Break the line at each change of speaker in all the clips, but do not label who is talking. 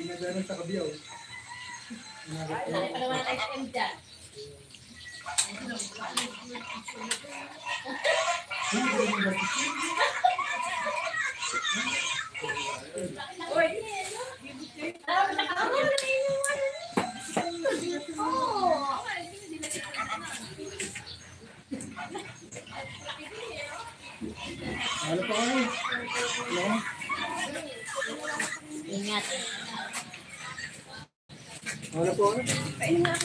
Nagano sa kabiyaw. Ano pa kayo?
Ingat.
Ano po?
Ingat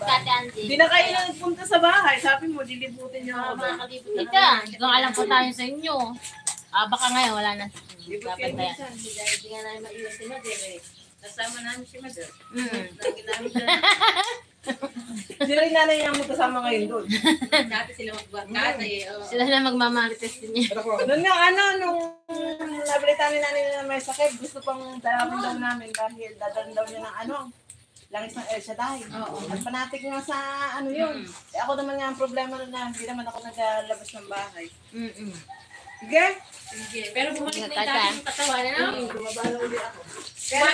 ka, Andy.
Hindi na kayo nagpunta sa bahay. Sabi mo, dilibutin niyo ako.
Ika, hindi ko alam po tayo sa inyo. Baka ngayon, wala na. Dapat na yan.
Hindi nga namin maiwan si Mother eh. Kasama namin si Mother. Lagi namin siya. Hindi rin nanay niya magkasama ngayon doon. Dati sila magbarkada eh.
Sila na magmamarites din niya.
Noon nga nung nabilitan ni nanay na may sakit, gusto pang dalawin daw namin dahil dadan daw niya ng langis ng El Shaddai. At panatik nga sa yun. Ako naman nga ang problema na hindi naman ako nagalabas ng bahay. Sige? Sige. Pero bumalik na yung dating katawan na. Bumabala uli ako. Kaya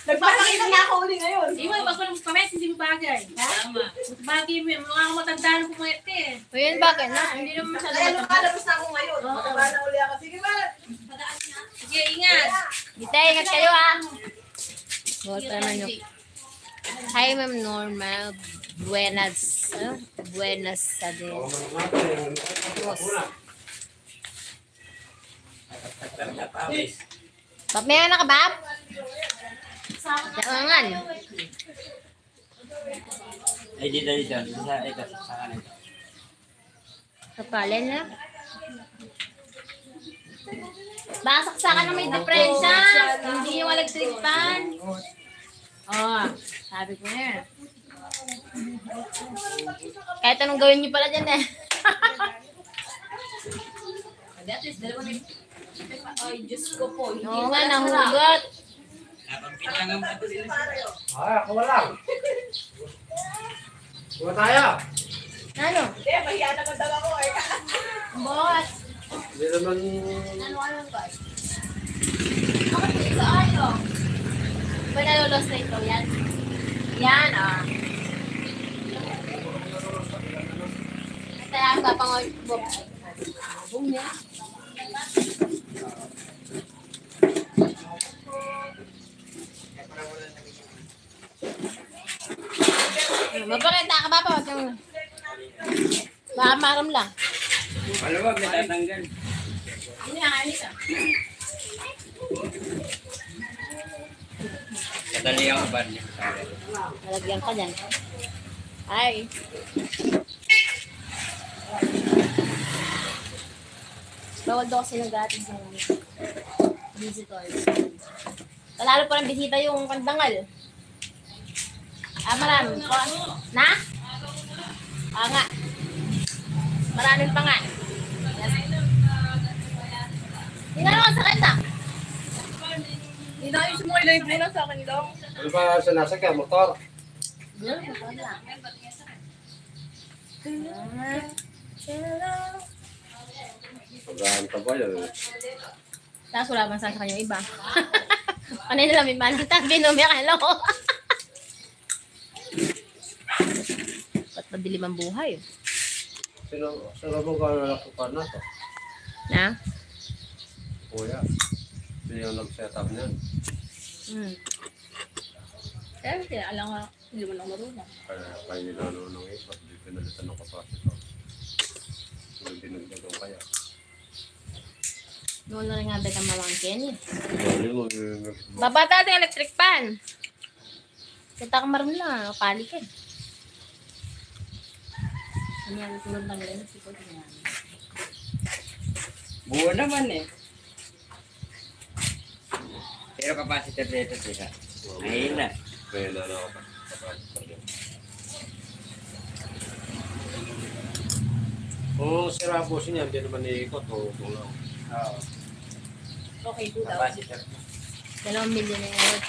nagpapakita na ako uli ngayon.
Hindi mo, wag ko nang pamit, hindi mo bagay. Tama. Bagay mo, mga ako matandaan ko pumayat eh.
O yun, bakit na? Hindi naman masyado
Kaya
matapos.
lumalabas na ako ngayon. Bumabala uli ako. Sige ba?
Sige, ingat.
Dita, ingat kayo Bawal pa naman yung... Hi, Ma'am Norma. Buenas. Buenas sa din. Bab, may anak ka, Bab? Jangan.
Ay, dito. Sa kanan.
Kapalin na. Basaksakan na may diferensya. Hindi yung electric fan. Sabi ko na. Kahit anong gawin niyo pala dyan eh.
At least, dalawa na ay, Diyos ko po.
Oo nga, nahugot.
Napampitang ang mga sila.
Ay, ako walang. Kuha tayo.
Ano?
Hindi, mahiya naman daw ako eh.
Boss.
Hindi naman...
Ano ba? Bakit sa ano? Ba nalulos na ito? Yan. Yan, Kaya ang papangoy. Bum niya. Mapakita ka ba pa? Baka maram lang.
Maluwag, may tatanggal.
Hindi nga, alis
Kadali ang bar niya.
Nalagyan ka dyan. Ay. Bawal daw kasi nag-atin sa visitors. Talalo pa ng bisita yung kandangal. Marami. Na? Nga. Maraming pa nga. Hindi na naman sa kanya.
Hindi na yung sumuloy live muna sa akin daw.
Ano ba sinasakyan? Motor? Pagkaan ka ba yan?
Tapos wala bang sa kanya iba. Kanina lang may manang tabi no, may akala ko. Ba't madilim ang buhay?
Sino mo ka nakupan na to?
Na?
Kuya. Sino yung nag-set up niyan?
Kaya sila, alam nga, hindi mo lang marunong.
Kaya kayo ninanong ikot. Di pinalitan ng kapasito. Hindi dinagdagang kaya.
Noon na rin nga dagang mawang Kenny.
Dali mo yung...
Babata natin electric pan. Kita ka maroon lang, pali ka. Ano yan, tulad lang rin. Sikot yan.
Buo naman eh. Pero capacitor dito sila. Mahina.
Kaya na ako kapasito. Kung sira po siya, hindi naman iikot o kung lang.
Okay, 2,000.
Capacitor.
2 million na yun.